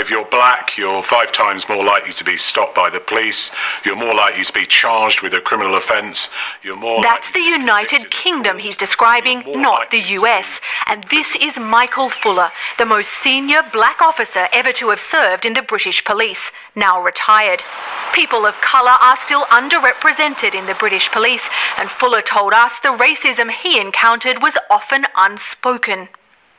If you're black, you're 5 times more likely to be stopped by the police. You're more likely to be charged with a criminal offence. That's the United Kingdom he's describing, not the US. And this is Michael Fuller, the most senior black officer ever to have served in the British police, now retired. People of colour are still underrepresented in the British police, and Fuller told us the racism he encountered was often unspoken.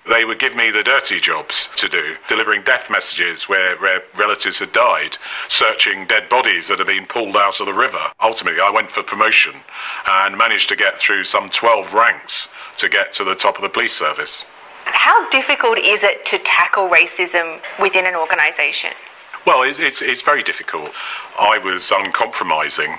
They would give me the dirty jobs to do, delivering death messages where relatives had died, searching dead bodies that had been pulled out of the river. Ultimately, I went for promotion and managed to get through some 12 ranks to get to the top of the police service. How difficult is it to tackle racism within an organisation? Well, it's very difficult. I was uncompromising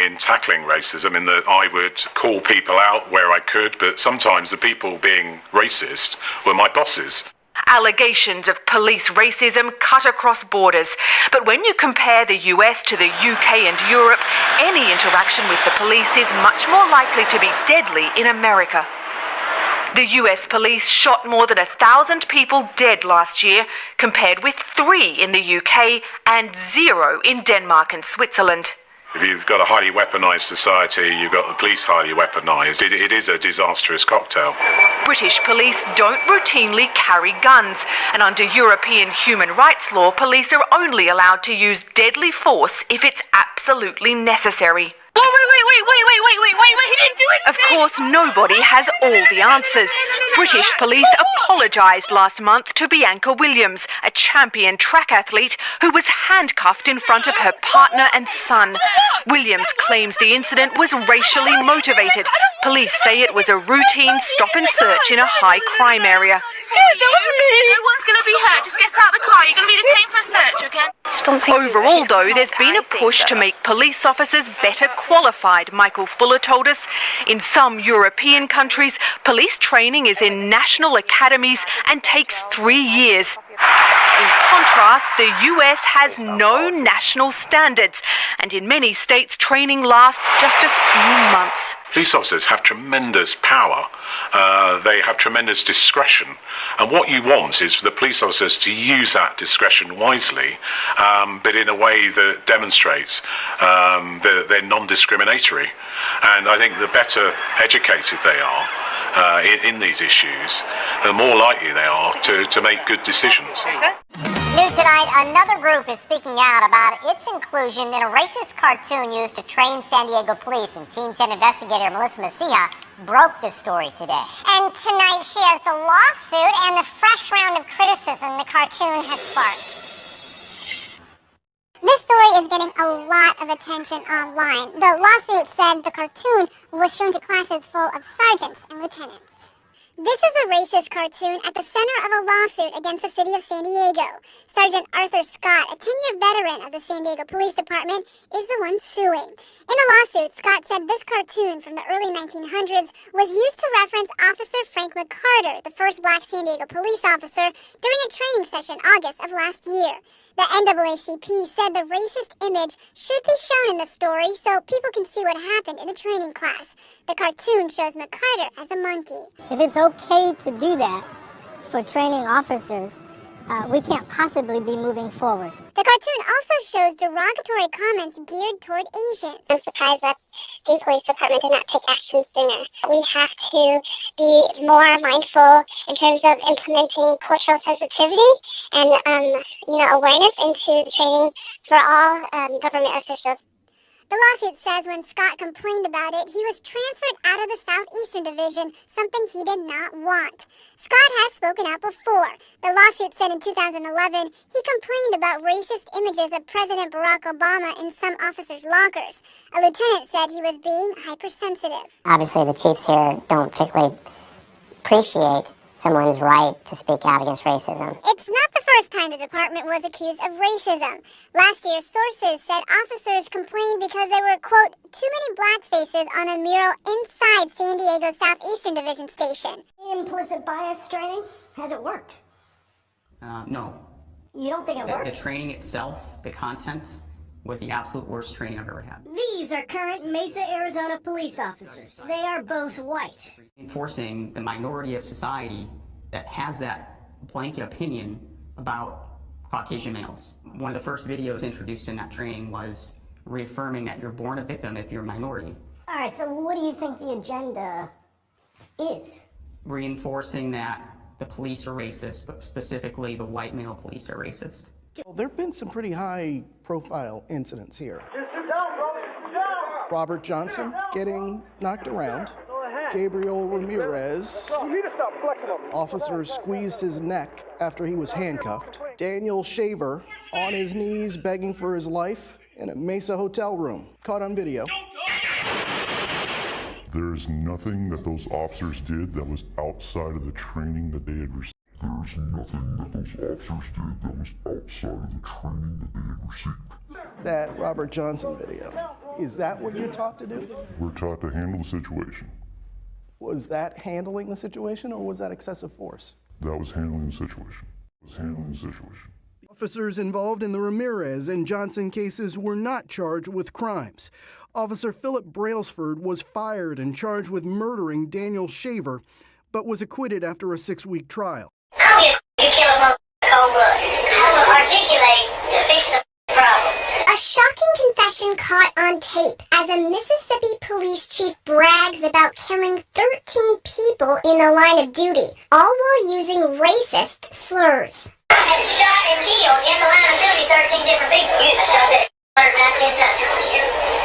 in tackling racism in that I would call people out where I could, but sometimes the people being racist were my bosses. Allegations of police racism cut across borders, but when you compare the US to the UK and Europe, any interaction with the police is much more likely to be deadly in America. The US police shot more than 1,000 people dead last year, compared with 3 in the UK and 0 in Denmark and Switzerland. If you've got a highly weaponised society, you've got the police highly weaponised. It is a disastrous cocktail. British police don't routinely carry guns, and under European human rights law, police are only allowed to use deadly force if it's absolutely necessary. Wait, he didn't do anything! Of course, nobody has all the answers. British police apologised last month to Bianca Williams, a champion track athlete who was handcuffed in front of her partner and son. Williams claims the incident was racially motivated. Police say it was a routine stop and search in a high crime area. No one's going to be hurt. Just get out of the car. You're going to be detained for a search, okay? Overall, though, there's been a push to make police officers better qualified, Michael Fuller told us. In some European countries, police training is in national academies and takes 3 years. In contrast, the US has no national standards, and in many states, training lasts just a few months. Police officers have tremendous power. They have tremendous discretion. And what you want is for the police officers to use that discretion wisely, but in a way that demonstrates that they're non-discriminatory. And I think the better educated they are in these issues, the more likely they are to make good decisions. New tonight, another group is speaking out about its inclusion in a racist cartoon used to train San Diego police, and Team 10 investigator Melissa Messiha broke this story today. And tonight she has the lawsuit and the fresh round of criticism the cartoon has sparked. This story is getting a lot of attention online. The lawsuit said the cartoon was shown to classes full of sergeants and lieutenants. This is a racist cartoon at the center of a lawsuit against the city of San Diego. Sergeant Arthur Scott, a 10-year veteran of the San Diego Police Department, is the one suing. In the lawsuit, Scott said this cartoon from the early 1900s was used to reference Officer Frank McCarter, the first black San Diego police officer, during a training session August of last year. The NAACP said the racist image should be shown in the story so people can see what happened in the training class. The cartoon shows McCarter as a monkey. If it's okay to do that for training officers, we can't possibly be moving forward. The cartoon also shows derogatory comments geared toward Asians. I'm surprised that the police department did not take action sooner. We have to be more mindful in terms of implementing cultural sensitivity and awareness into the training for all government officials. The lawsuit says when Scott complained about it, he was transferred out of the Southeastern Division, something he did not want. Scott has spoken out before. The lawsuit said in 2011 he complained about racist images of President Barack Obama in some officers' lockers. A lieutenant said he was being hypersensitive. Obviously, the chiefs here don't particularly appreciate someone's right to speak out against racism. It's not the first time the department was accused of racism. Last year, sources said officers complained because there were, quote, too many black faces on a mural inside San Diego's Southeastern Division station. Implicit bias training, has it worked? No. You don't think it worked? The training itself, the content, was the absolute worst training I've ever had. These are current Mesa, Arizona police officers. They are both white. Enforcing the minority of society that has that blanket opinion about Caucasian males. One of the first videos introduced in that training was reaffirming that you're born a victim if you're a minority. All right, so what do you think the agenda is? Reinforcing that the police are racist, but specifically the white male police are racist. Well, there have been some pretty high-profile incidents here. Robert Johnson getting knocked around. Gabriel Ramirez. Officers squeezed his neck after he was handcuffed. Daniel Shaver on his knees begging for his life in a Mesa hotel room. Caught on video. There is nothing that those officers did that was outside of the training that they had received. There's nothing that those officers did that was outside of the training that they had received. That Robert Johnson video. Is that what you're taught to do? We're taught to handle the situation. Was that handling the situation or was that excessive force? That was handling the situation. Officers involved in the Ramirez and Johnson cases were not charged with crimes. Officer Philip Brailsford was fired and charged with murdering Daniel Shaver, but was acquitted after a 6-week trial. I don't give a you kill a cold blood. I will articulate to fix the problem. A shocking confession caught on tape as a Mississippi police chief brags about killing 13 people in the line of duty, all while using racist slurs. I have shot and killed in the line of duty 13 different people. You shot that 119 times.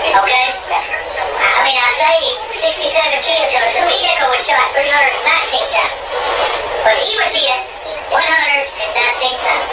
Okay? I mean, I say 67 kids, so assuming Echo was shot 319 times. But he was hit 119 times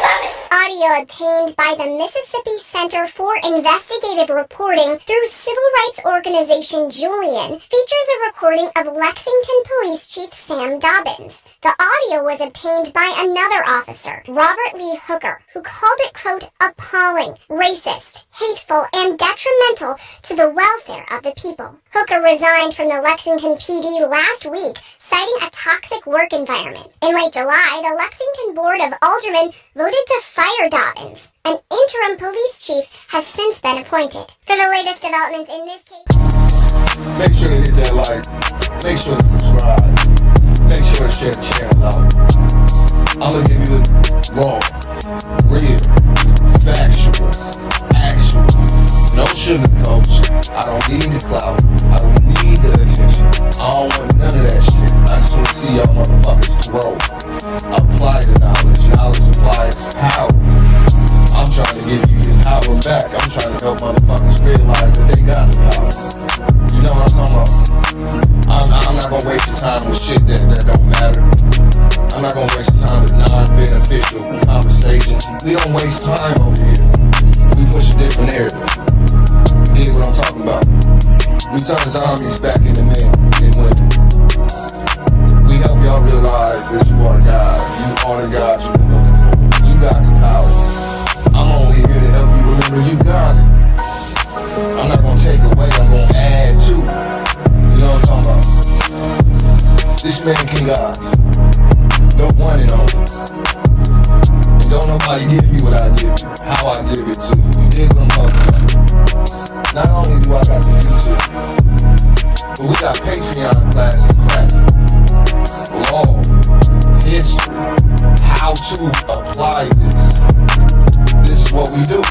by me. Audio obtained by the Mississippi Center for Investigative Reporting through civil rights organization Julian features a recording of Lexington Police Chief Sam Dobbins. The audio was obtained by another officer, Robert Lee Hooker, who called it, quote, appalling, racist, hateful, and detrimental to the welfare of the people. Hooker resigned from the Lexington PD last week, citing a toxic work environment. In late July, the Lexington Board of Aldermen voted to fire Dobbins. An interim police chief has since been appointed. For the latest developments in this case... Make sure to hit that like, make sure to subscribe, make sure to share the channel out. I'm gonna give you the raw, real, factual, actual, no sugarcoats. I don't need the clout, I don't need the attention. I don't want none of that shit. I just want to see y'all motherfuckers grow. Apply the knowledge, knowledge applied how. I'm trying to give you your power back. I'm trying to help motherfuckers realize that they got the power. You know what I'm talking about? I'm not gonna waste your time with shit that don't matter. I'm not gonna waste your time with non-beneficial conversations. We don't waste time over here. We push a different area. Dig what I'm talking about? We turn zombies back into men and women. We help y'all realize that you are God. You are the God you've been looking for. You got the power. I'm only here to help you remember you got it. I'm not gonna take away, I'm gonna add to. You know what I'm talking about? This man King Oz, the one and only. And don't nobody give you what I give you, how I give it to you. You dig what I'm talking about? Not only do I got the YouTube, but we got Patreon classes cracking. Law, history, how to apply this. This is what we do.